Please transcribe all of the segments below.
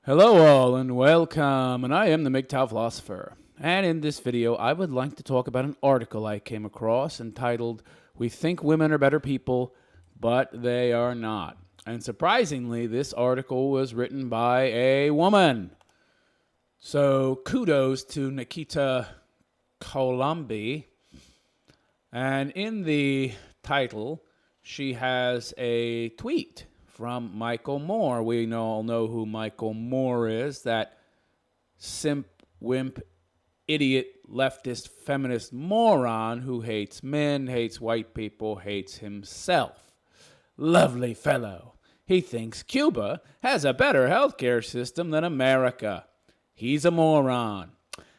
Hello all and welcome, and I am the MGTOW philosopher. And in this video, I would like to talk about an article I came across entitled, "We Think Women Are Better People, But They Are Not." And surprisingly, this article was written by a woman. So kudos to Nikita Colombi. And in the title, she has a tweet from Michael Moore. We all know who Michael Moore is, that simp, wimp, idiot, leftist, feminist moron who hates men, hates white people, hates himself. Lovely fellow. He thinks Cuba has a better healthcare system than America. He's a moron.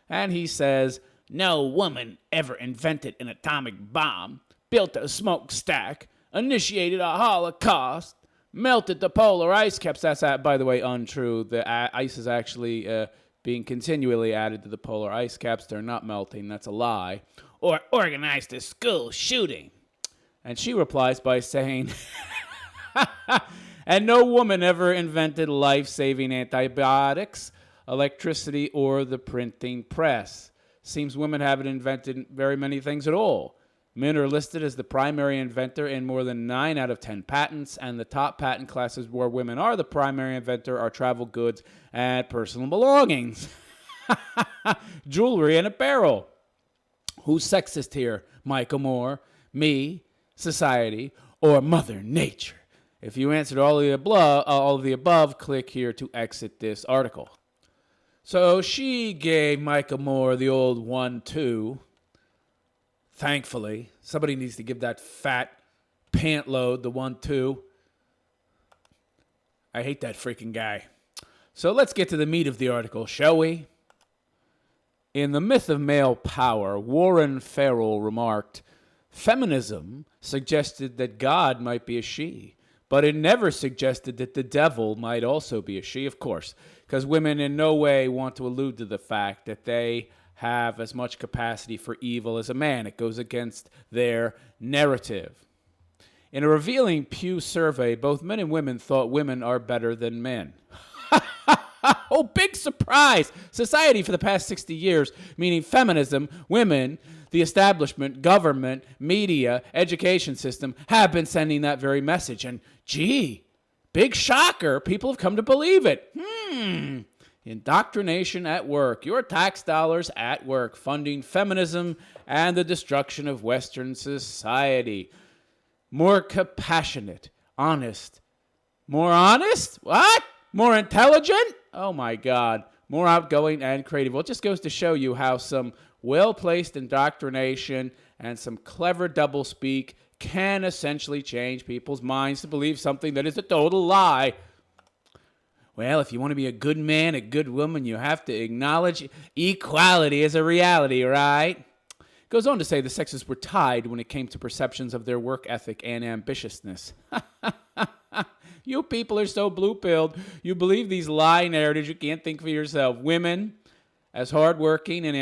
And he says, no woman ever invented an atomic bomb, built a smokestack, initiated a Holocaust, melted the polar ice caps. That's, by the way, untrue. The ice is actually being continually added to the polar ice caps. They're not melting. That's a lie. Or organized a school shooting. And she replies by saying, and no woman ever invented life-saving antibiotics, electricity, or the printing press. Seems women haven't invented very many things at all. Men are listed as the primary inventor in more than 9 out of 10 patents, and the top patent classes where women are the primary inventor are travel goods and personal belongings. Jewelry and apparel. Who's sexist here? Michael Moore, me, society, or Mother Nature? If you answered all of the above, click here to exit this article. So she gave Michael Moore the old 1-2. Thankfully, somebody needs to give that fat pant load the 1-2. I hate that freaking guy. So let's get to the meat of the article, shall we? In The Myth of Male Power, Warren Farrell remarked, feminism suggested that God might be a she, but it never suggested that the devil might also be a she, of course, because women in no way want to allude to the fact that they have as much capacity for evil as a man. It goes against their narrative. In a revealing Pew survey, both men and women thought women are better than men. Oh, big surprise! Society for the past 60 years, meaning feminism, women, the establishment, government, media, education system, have been sending that very message. And gee, big shocker, people have come to believe it. Indoctrination at work. Your tax dollars at work, funding feminism and the destruction of Western society. More compassionate, honest. More honest? What? More intelligent? Oh my God. More outgoing and creative. Well, it just goes to show you how some well-placed indoctrination and some clever doublespeak can essentially change people's minds to believe something that is a total lie. Well, if you want to be a good man, a good woman, you have to acknowledge equality as a reality, right? Goes on to say the sexes were tied when it came to perceptions of their work ethic and ambitiousness. You people are so blue-pilled. You believe these lie narratives. You can't think for yourself. Women, as hardworking and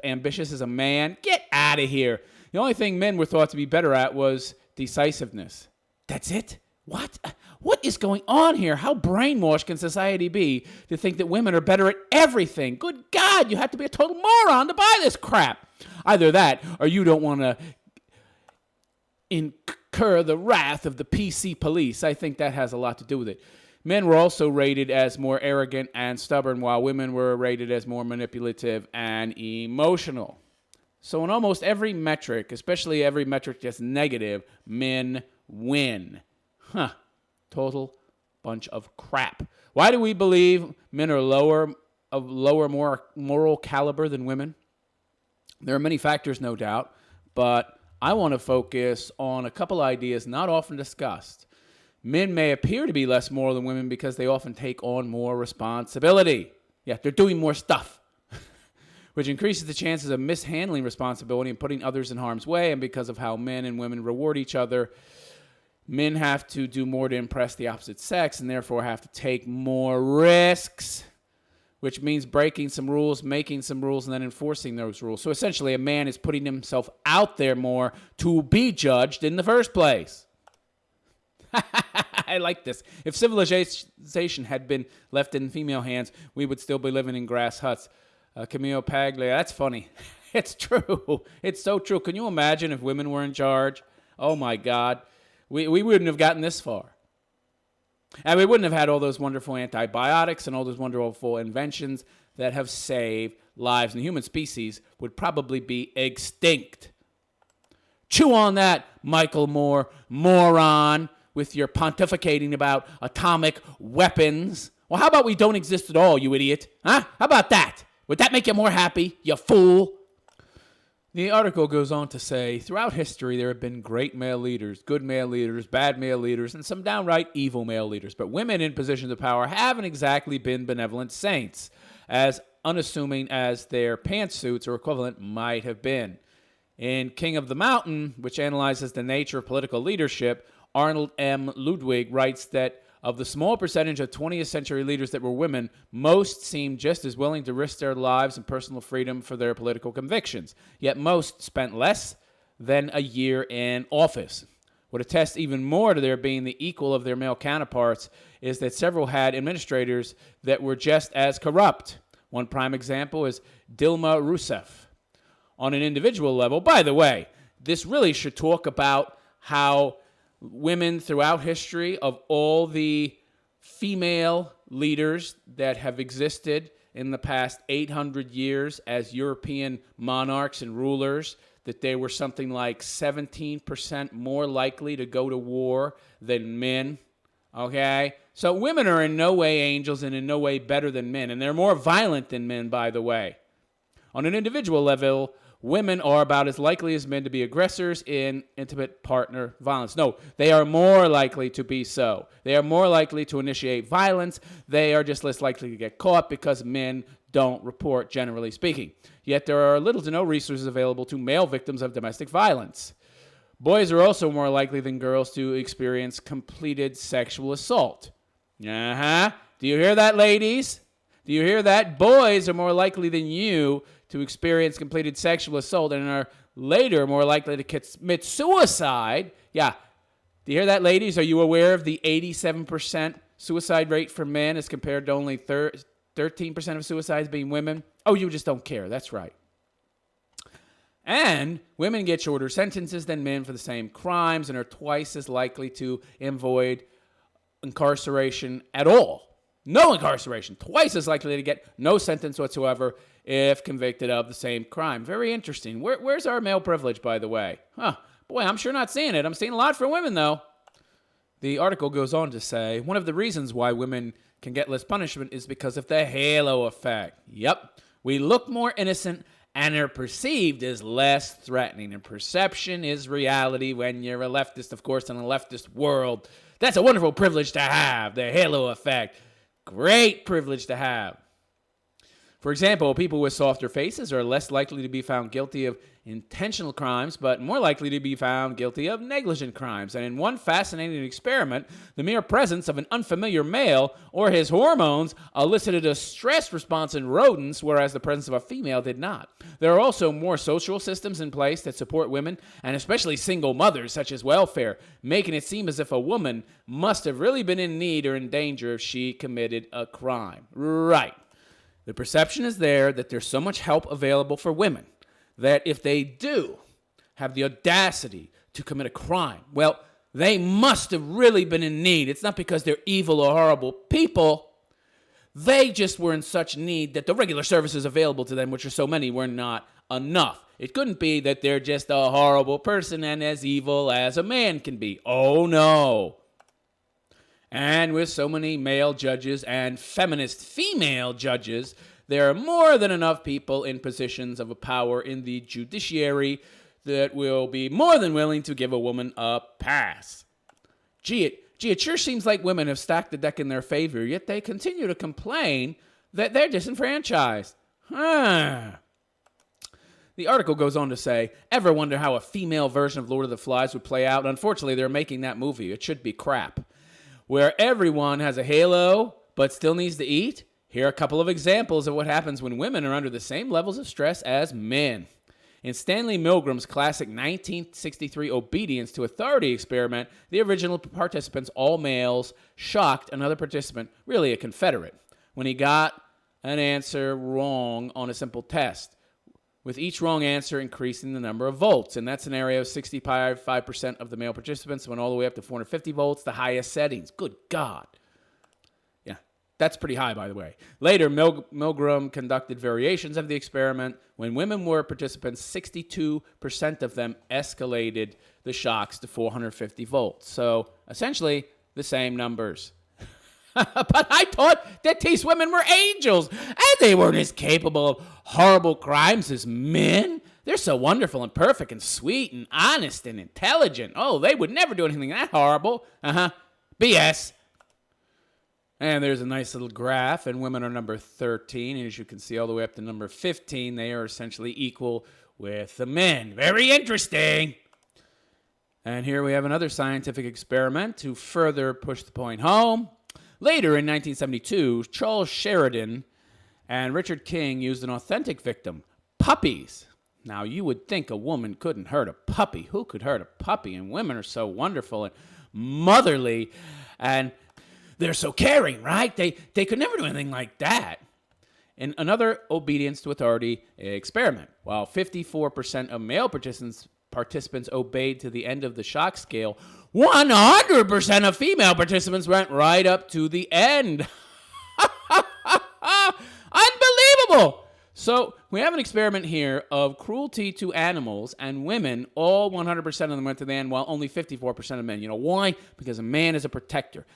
ambitious as a man, get out of here. The only thing men were thought to be better at was decisiveness. That's it? What? What is going on here? How brainwashed can society be to think that women are better at everything? Good God, you have to be a total moron to buy this crap. Either that, or you don't want to incur the wrath of the PC police. I think that has a lot to do with it. Men were also rated as more arrogant and stubborn, while women were rated as more manipulative and emotional. So in almost every metric, especially every metric that's negative, men win. Total bunch of crap. Why do we believe men are more moral caliber than women? There are many factors, no doubt, but I want to focus on a couple ideas not often discussed. Men may appear to be less moral than women because they often take on more responsibility. Yeah, they're doing more stuff, which increases the chances of mishandling responsibility and putting others in harm's way. And because of how men and women reward each other, men have to do more to impress the opposite sex and therefore have to take more risks, which means breaking some rules, making some rules, and then enforcing those rules. So essentially, a man is putting himself out there more to be judged in the first place. I like this. If civilization had been left in female hands, we would still be living in grass huts. Camille Paglia, that's funny. It's true. It's so true. Can you imagine if women were in charge? Oh, my God. We wouldn't have gotten this far. And we wouldn't have had all those wonderful antibiotics and all those wonderful inventions that have saved lives. And the human species would probably be extinct. Chew on that, Michael Moore, moron, with your pontificating about atomic weapons. Well, how about we don't exist at all, you idiot? Huh? How about that? Would that make you more happy, you fool? The article goes on to say, throughout history, there have been great male leaders, good male leaders, bad male leaders, and some downright evil male leaders. But women in positions of power haven't exactly been benevolent saints, as unassuming as their pantsuits or equivalent might have been. In King of the Mountain, which analyzes the nature of political leadership, Arnold M. Ludwig writes that of the small percentage of 20th century leaders that were women, most seemed just as willing to risk their lives and personal freedom for their political convictions. Yet most spent less than a year in office. What attests even more to their being the equal of their male counterparts is that several had administrators that were just as corrupt. One prime example is Dilma Rousseff. On an individual level, by the way, this really should talk about how women throughout history, of all the female leaders that have existed in the past 800 years as European monarchs and rulers, that they were something like 17% more likely to go to war than men, okay? So women are in no way angels and in no way better than men, and they're more violent than men, by the way. On an individual level, women are about as likely as men to be aggressors in intimate partner violence. No, they are more likely to be so. They are more likely to initiate violence. They are just less likely to get caught because men don't report, generally speaking. Yet there are little to no resources available to male victims of domestic violence. Boys are also more likely than girls to experience completed sexual assault. Do you hear that, ladies? Do you hear that? Boys are more likely than you to experience completed sexual assault and are later more likely to commit suicide. Yeah. Do you hear that, ladies? Are you aware of the 87% suicide rate for men as compared to only 13% of suicides being women? Oh, you just don't care. That's right. And women get shorter sentences than men for the same crimes and are twice as likely to avoid incarceration at all. No incarceration. Twice as likely to get no sentence whatsoever if convicted of the same crime. Very interesting. Where's our male privilege, by the way? Boy, I'm sure not seeing it. I'm seeing a lot for women, though. The article goes on to say, one of the reasons why women can get less punishment is because of the halo effect. Yep. We look more innocent and are perceived as less threatening. And perception is reality when you're a leftist, of course, in a leftist world. That's a wonderful privilege to have, the halo effect. Great privilege to have. For example, people with softer faces are less likely to be found guilty of intentional crimes, but more likely to be found guilty of negligent crimes. And in one fascinating experiment, the mere presence of an unfamiliar male or his hormones elicited a stress response in rodents, whereas the presence of a female did not. There are also more social systems in place that support women, and especially single mothers, such as welfare, making it seem as if a woman must have really been in need or in danger if she committed a crime. Right. The perception is there that there's so much help available for women that if they do have the audacity to commit a crime, well, they must have really been in need. It's not because they're evil or horrible people. They just were in such need that the regular services available to them, which are so many, were not enough. It couldn't be that they're just a horrible person and as evil as a man can be. Oh, no. And with so many male judges and feminist female judges, there are more than enough people in positions of power in the judiciary that will be more than willing to give a woman a pass. Gee, it sure seems like women have stacked the deck in their favor, yet they continue to complain that they're disenfranchised. The article goes on to say, ever wonder how a female version of Lord of the Flies would play out? Unfortunately, they're making that movie. It should be crap. Where everyone has a halo but still needs to eat? Here are a couple of examples of what happens when women are under the same levels of stress as men. In Stanley Milgram's classic 1963 obedience to authority experiment, the original participants, all males, shocked another participant, really a Confederate, when he got an answer wrong on a simple test, with each wrong answer increasing the number of volts. In that scenario, 65% of the male participants went all the way up to 450 volts, the highest settings. Good God. Yeah, that's pretty high, by the way. Later, Milgram conducted variations of the experiment. When women were participants, 62% of them escalated the shocks to 450 volts. So, essentially, the same numbers. But I thought that these women were angels, and they weren't as capable of horrible crimes as men. They're so wonderful and perfect and sweet and honest and intelligent. Oh, they would never do anything that horrible. BS. And there's a nice little graph, and women are number 13, and as you can see all the way up to number 15, they are essentially equal with the men. Very interesting. And here we have another scientific experiment to further push the point home. Later in 1972, Charles Sheridan and Richard King used an authentic victim, puppies. Now, you would think a woman couldn't hurt a puppy. Who could hurt a puppy? And women are so wonderful and motherly, and they're so caring, right? They could never do anything like that. In another obedience to authority experiment, while 54% of male participants obeyed to the end of the shock scale, 100% of female participants went right up to the end. Unbelievable! So we have an experiment here of cruelty to animals, and women, all 100% of them went to the end, while only 54% of men. You know why? Because a man is a protector.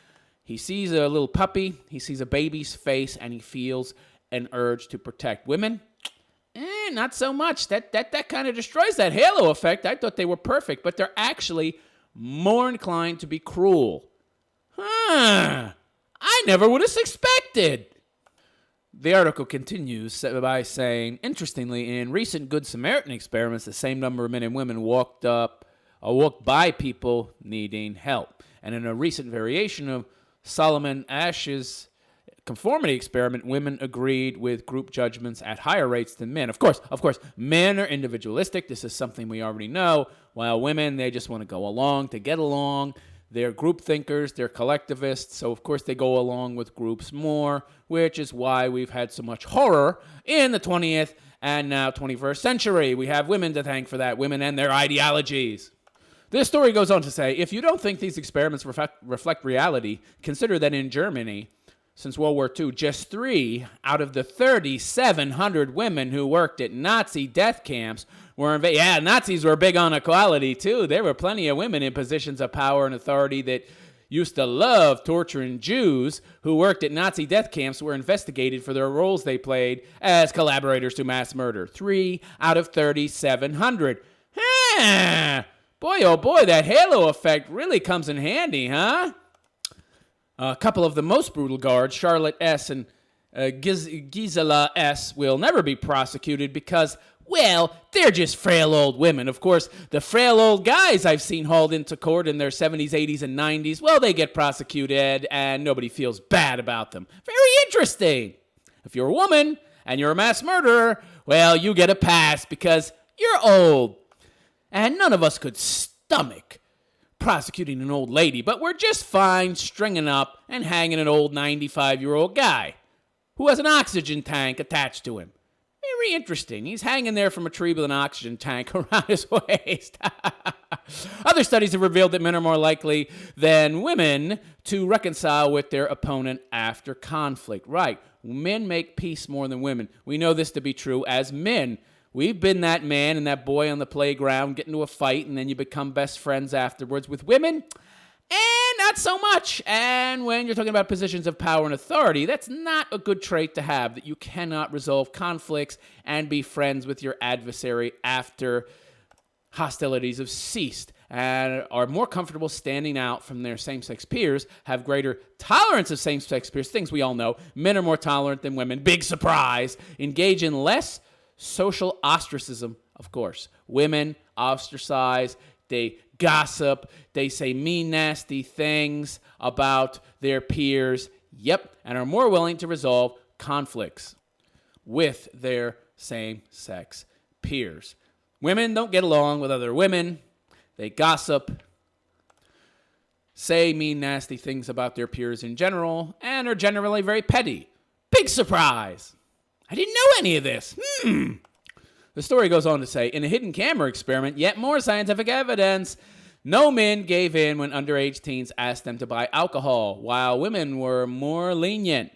He sees a little puppy, he sees a baby's face, and he feels an urge to protect. Women, not so much. That kind of destroys that halo effect. I thought they were perfect, but they're actually more inclined to be cruel. I never would have suspected. The article continues by saying, interestingly, in recent Good Samaritan experiments, the same number of men and women walked by people needing help. And in a recent variation of Solomon Asch's conformity experiment, women agreed with group judgments at higher rates than men. Of course, men are individualistic. This is something we already know. While women, they just want to go along to get along. They're group thinkers. They're collectivists. So, of course, they go along with groups more, which is why we've had so much horror in the 20th and now 21st century. We have women to thank for that, women and their ideologies. This story goes on to say, if you don't think these experiments reflect reality, consider that in Germany, since World War II, just 3 out of the 3,700 women who worked at Nazi death camps were Nazis were big on equality, too. There were plenty of women in positions of power and authority that used to love torturing Jews who worked at Nazi death camps were investigated for their roles they played as collaborators to mass murder. 3 out of 3,700. Boy, oh boy, that halo effect really comes in handy, huh? A couple of the most brutal guards, Charlotte S. and Gisela S., will never be prosecuted because, well, they're just frail old women. Of course, the frail old guys I've seen hauled into court in their 70s, 80s, and 90s, well, they get prosecuted and nobody feels bad about them. Very interesting. If you're a woman and you're a mass murderer, well, you get a pass because you're old. And none of us could stomach prosecuting an old lady, but we're just fine stringing up and hanging an old 95-year-old guy who has an oxygen tank attached to him. Very interesting. He's hanging there from a tree with an oxygen tank around his waist. Other studies have revealed that men are more likely than women to reconcile with their opponent after conflict. Right. Men make peace more than women. We know this to be true as men. We've been that man and that boy on the playground, get into a fight, and then you become best friends afterwards. With women, not so much. And when you're talking about positions of power and authority, that's not a good trait to have, that you cannot resolve conflicts and be friends with your adversary after hostilities have ceased, and are more comfortable standing out from their same-sex peers, have greater tolerance of same-sex peers, things we all know. Men are more tolerant than women. Big surprise. Engage in less social ostracism, of course. Women ostracize, they gossip, they say mean, nasty things about their peers, and are more willing to resolve conflicts with their same-sex peers. Women don't get along with other women. They gossip, say mean, nasty things about their peers in general, and are generally very petty. Big surprise. I didn't know any of this. The story goes on to say, in a hidden camera experiment, yet more scientific evidence, no men gave in when underage teens asked them to buy alcohol, while women were more lenient.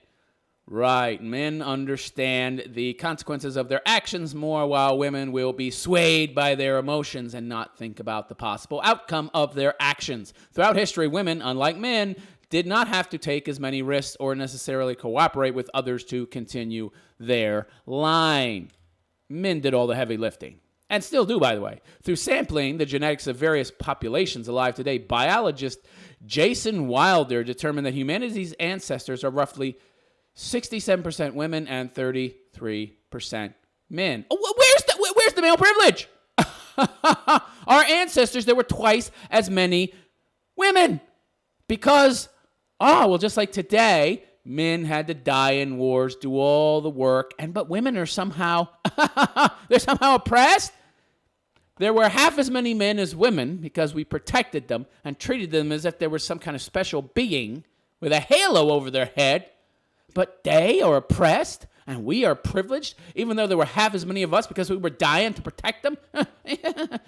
Right, men understand the consequences of their actions more, while women will be swayed by their emotions and not think about the possible outcome of their actions. Throughout history, women, unlike men, did not have to take as many risks or necessarily cooperate with others to continue their line. Men did all the heavy lifting. And still do, by the way. Through sampling the genetics of various populations alive today, biologist Jason Wilder determined that humanity's ancestors are roughly 67% women and 33% men. Oh, where's the male privilege? Our ancestors, there were twice as many women. Because, just like today, men had to die in wars, do all the work, but women are somehow, they're somehow oppressed. There were half as many men as women because we protected them and treated them as if they were some kind of special being with a halo over their head. But they are oppressed and we are privileged, even though there were half as many of us because we were dying to protect them.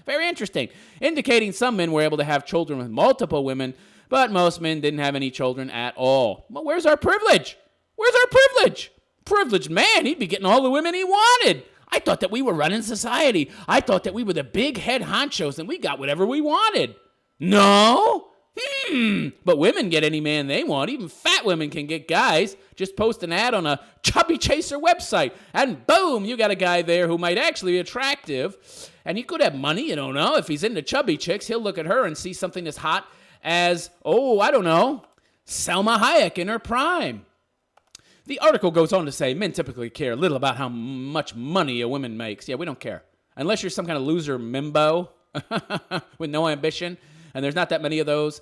Very interesting. Indicating some men were able to have children with multiple women, but most men didn't have any children at all. Well, where's our privilege? Where's our privilege? Privileged man, he'd be getting all the women he wanted. I thought that we were running society. I thought that we were the big head honchos and we got whatever we wanted. No? But women get any man they want. Even fat women can get guys. Just post an ad on a chubby chaser website and boom, you got a guy there who might actually be attractive. And he could have money, you don't know. If he's into chubby chicks, he'll look at her and see something as hot as, Selma Hayek in her prime. The article goes on to say men typically care little about how much money a woman makes. Yeah, we don't care. Unless you're some kind of loser mimbo with no ambition, and there's not that many of those.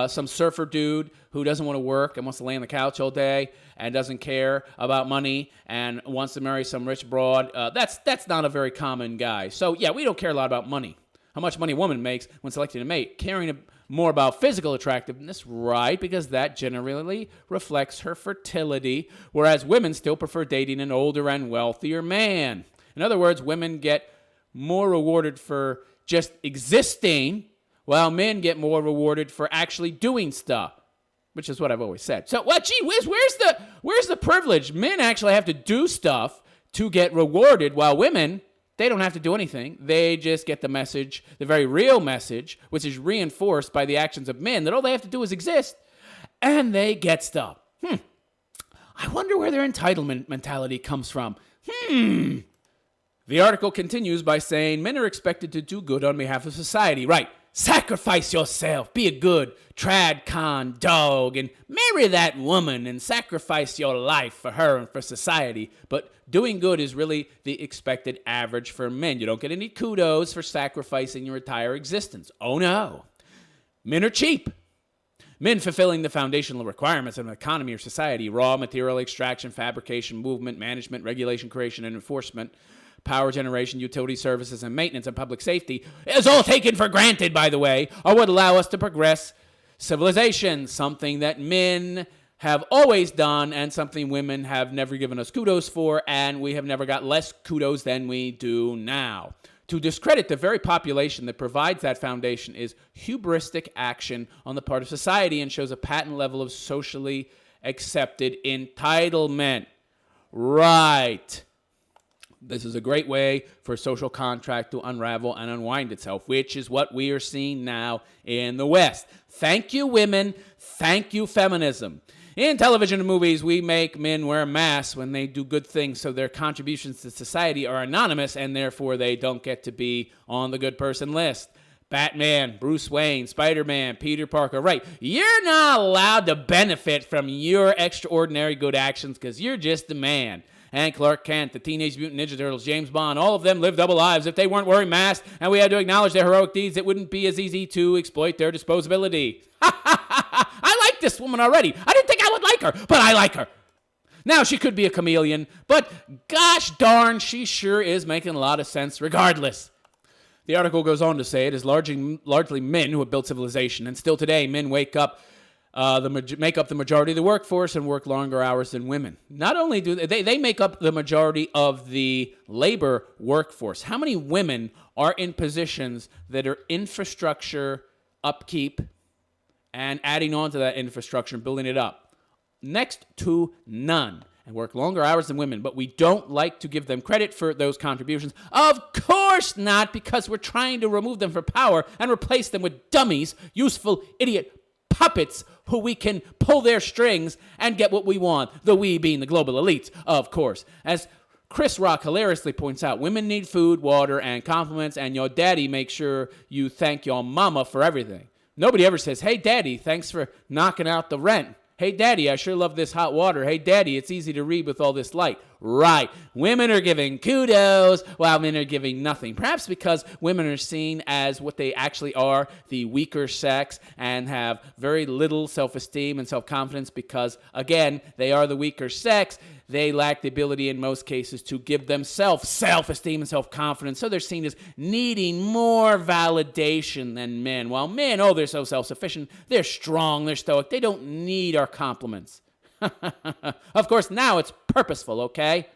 Some surfer dude who doesn't want to work and wants to lay on the couch all day and doesn't care about money and wants to marry some rich broad. That's not a very common guy. So, yeah, we don't care a lot about money. How much money a woman makes when selecting a mate. Caring more about physical attractiveness, right, because that generally reflects her fertility, whereas women still prefer dating an older and wealthier man. In other words, women get more rewarded for just existing, while men get more rewarded for actually doing stuff, which is what I've always said. So, where's the privilege? Men actually have to do stuff to get rewarded, while women, they don't have to do anything. They just get the message, the very real message, which is reinforced by the actions of men, that all they have to do is exist, and they get stuff. I wonder where their entitlement mentality comes from. The article continues by saying men are expected to do good on behalf of society. Right. Sacrifice yourself. Be a good trad con dog and marry that woman and sacrifice your life for her and for society. But doing good is really the expected average for men. You don't get any kudos for sacrificing your entire existence. Oh no. Men are cheap. Men fulfilling the foundational requirements of an economy or society: raw material extraction, fabrication, movement, management, regulation, creation, and enforcement, power generation, utility services, and maintenance, and public safety is all taken for granted, by the way, or would allow us to progress civilization, something that men have always done and something women have never given us kudos for, and we have never got less kudos than we do now. To discredit the very population that provides that foundation is hubristic action on the part of society and shows a patent level of socially accepted entitlement. Right. This is a great way for a social contract to unravel and unwind itself, which is what we are seeing now in the West. Thank you, women. Thank you, feminism. In television and movies, we make men wear masks when they do good things, so their contributions to society are anonymous, and therefore they don't get to be on the good person list. Batman, Bruce Wayne, Spider-Man, Peter Parker, right. You're not allowed to benefit from your extraordinary good actions because you're just a man. And Clark Kent, the Teenage Mutant Ninja Turtles, James Bond, all of them lived double lives. If they weren't wearing masks and we had to acknowledge their heroic deeds, it wouldn't be as easy to exploit their disposability. I like this woman already. I didn't think I would like her, but I like her. Now, she could be a chameleon, but gosh darn, she sure is making a lot of sense regardless. The article goes on to say it is largely men who have built civilization, and still today men make up the majority of the workforce and work longer hours than women. Not only do they make up the majority of the labor workforce. How many women are in positions that are infrastructure upkeep and adding on to that infrastructure and building it up? Next to none. And work longer hours than women, but we don't like to give them credit for those contributions. Of course not, because we're trying to remove them from power and replace them with dummies, useful idiot puppets who we can pull their strings and get what we want, the we being the global elites, of course. As Chris Rock hilariously points out, women need food, water, and compliments, and your daddy makes sure you thank your mama for everything. Nobody ever says, hey, daddy, thanks for knocking out the rent. Hey, daddy, I sure love this hot water. Hey, daddy, it's easy to read with all this light. Right. Women are giving kudos while men are giving nothing. Perhaps because women are seen as what they actually are, the weaker sex, and have very little self-esteem and self-confidence because, again, they are the weaker sex. They lack the ability in most cases to give themselves self-esteem and self-confidence. So they're seen as needing more validation than men. While men, they're so self-sufficient. They're strong. They're stoic. They don't need our compliments. Of course, now it's purposeful, okay?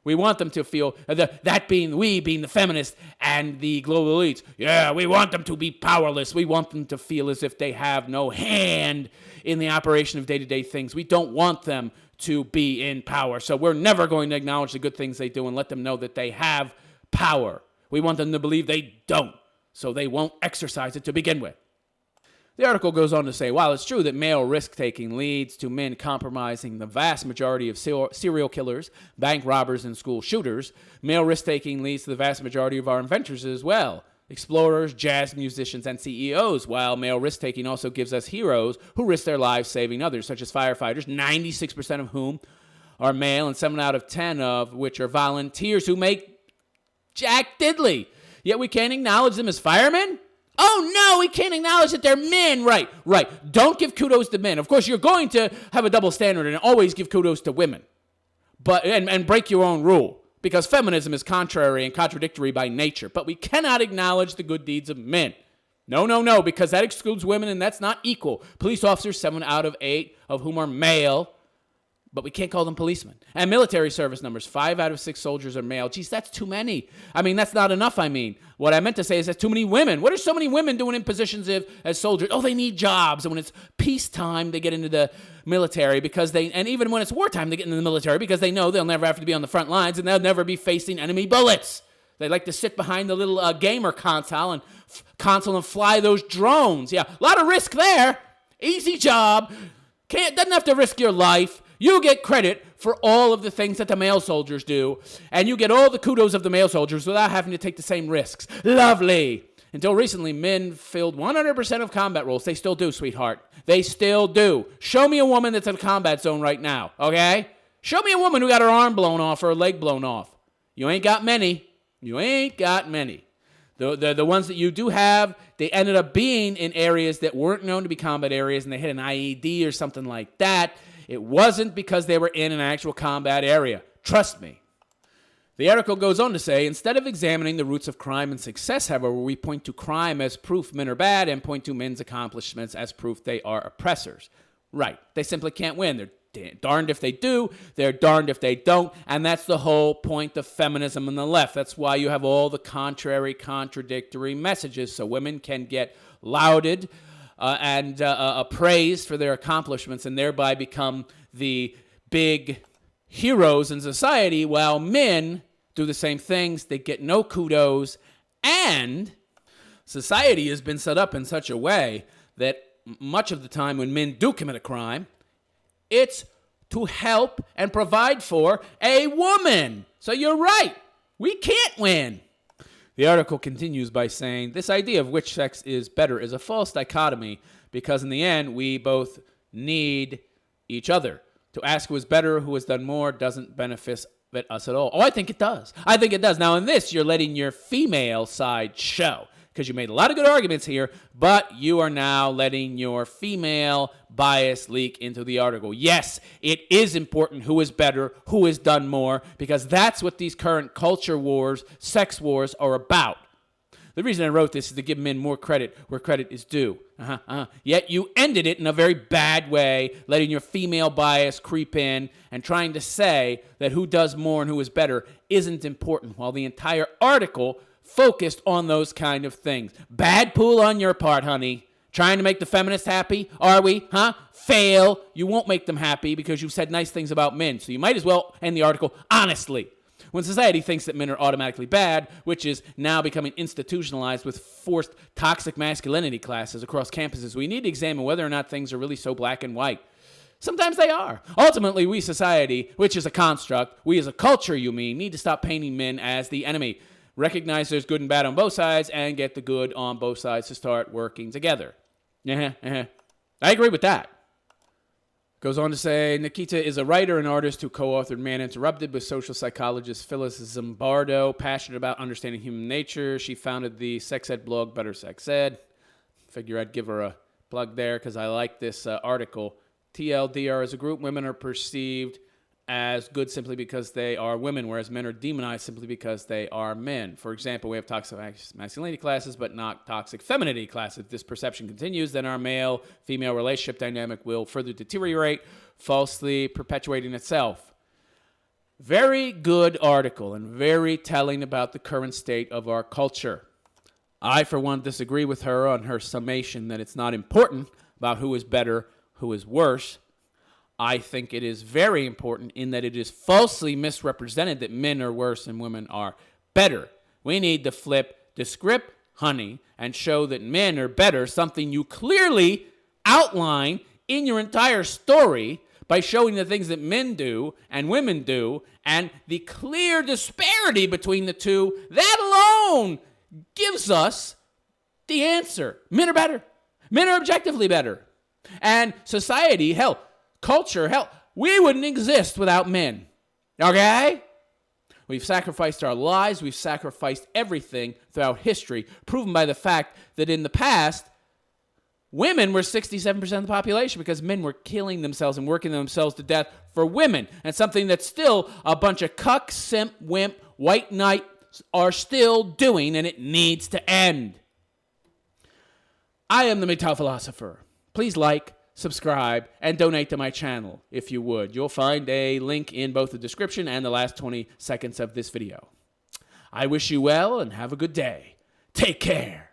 We want them to feel, that being we, being the feminists and the global elites, yeah, we want them to be powerless. We want them to feel as if they have no hand in the operation of day-to-day things. We don't want them to be in power. So we're never going to acknowledge the good things they do and let them know that they have power. We want them to believe they don't, so they won't exercise it to begin with. The article goes on to say, while it's true that male risk-taking leads to men compromising the vast majority of serial killers, bank robbers, and school shooters, male risk-taking leads to the vast majority of our inventors as well. Explorers, jazz musicians, and CEOs, while male risk-taking also gives us heroes who risk their lives saving others, such as firefighters, 96% of whom are male, and 7 out of 10 of which are volunteers who make jack diddly. Yet we can't acknowledge them as firemen? Oh, no, we can't acknowledge that they're men. Right. Don't give kudos to men. Of course, you're going to have a double standard and always give kudos to women. But and break your own rule, because feminism is contrary and contradictory by nature. But we cannot acknowledge the good deeds of men. No, because that excludes women, and that's not equal. Police officers, 7 out of 8 of whom are male, but we can't call them policemen. And military service numbers, 5 out of 6 soldiers are male. Geez, that's too many. That's not enough, What I meant to say is that's too many women. What are so many women doing in positions as soldiers? They need jobs. And when it's peacetime, they get into the military and even when it's wartime, they get into the military because they know they'll never have to be on the front lines and they'll never be facing enemy bullets. They like to sit behind the little gamer console and fly those drones. Yeah, a lot of risk there. Easy job. Doesn't have to risk your life. You get credit for all of the things that the male soldiers do, and you get all the kudos of the male soldiers without having to take the same risks. Lovely. Until recently, men filled 100% of combat roles. They still do, sweetheart. They still do. Show me a woman that's in a combat zone right now, okay? Show me a woman who got her arm blown off or her leg blown off. You ain't got many. The ones that you do have, they ended up being in areas that weren't known to be combat areas, and they hit an IED or something like that. It wasn't because they were in an actual combat area. Trust me. The article goes on to say, instead of examining the roots of crime and success, however, we point to crime as proof men are bad and point to men's accomplishments as proof they are oppressors. Right. They simply can't win. They're darned if they do. They're darned if they don't. And that's the whole point of feminism on the left. That's why you have all the contradictory messages, so women can get lauded and praised for their accomplishments and thereby become the big heroes in society, while men do the same things. They get no kudos, and society has been set up in such a way that much of the time when men do commit a crime, it's to help and provide for a woman. So you're right. We can't win. The article continues by saying, this idea of which sex is better is a false dichotomy because in the end, we both need each other. To ask who is better, who has done more, doesn't benefit us at all. I think it does. Now, in this, you're letting your female side show because you made a lot of good arguments here, but you are now letting your female bias leak into the article. Yes, it is important who is better, who has done more, because that's what these current culture wars, sex wars are about. The reason I wrote this is to give men more credit where credit is due. Yet you ended it in a very bad way, letting your female bias creep in and trying to say that who does more and who is better isn't important, while the entire article focused on those kind of things. Bad pool on your part, honey. Trying to make the feminists happy? Are we? Fail. You won't make them happy because you've said nice things about men. So you might as well end the article honestly. When society thinks that men are automatically bad, which is now becoming institutionalized with forced toxic masculinity classes across campuses, we need to examine whether or not things are really so black and white. Sometimes they are. Ultimately, we society, which is a construct, we as a culture, need to stop painting men as the enemy. Recognize there's good and bad on both sides and get the good on both sides to start working together. I agree with that. Goes on to say, Nikita is a writer and artist who co-authored Man Interrupted with social psychologist Phyllis Zimbardo, passionate about understanding human nature. She founded the sex ed blog Better Sex Ed. Figure I'd give her a plug there because I like this article. TLDR as a group, women are perceived as good simply because they are women, whereas men are demonized simply because they are men. For example, we have toxic masculinity classes, but not toxic femininity classes. If this perception continues, then our male-female relationship dynamic will further deteriorate, falsely perpetuating itself. Very good article and very telling about the current state of our culture. I, for one, disagree with her on her summation that it's not important about who is better, who is worse. I think it is very important in that it is falsely misrepresented that men are worse and women are better. We need to flip the script, honey, and show that men are better, something you clearly outline in your entire story by showing the things that men do and women do and the clear disparity between the two. That alone gives us the answer. Men are better. Men are objectively better. And society, culture, we wouldn't exist without men. Okay? We've sacrificed our lives. We've sacrificed everything throughout history, proven by the fact that in the past, women were 67% of the population because men were killing themselves and working themselves to death for women. And something that still a bunch of cuck, simp, wimp, white knights are still doing, and it needs to end. I am the MGTOW philosopher. Please like, subscribe, and donate to my channel if you would. You'll find a link in both the description and the last 20 seconds of this video. I wish you well and have a good day. Take care.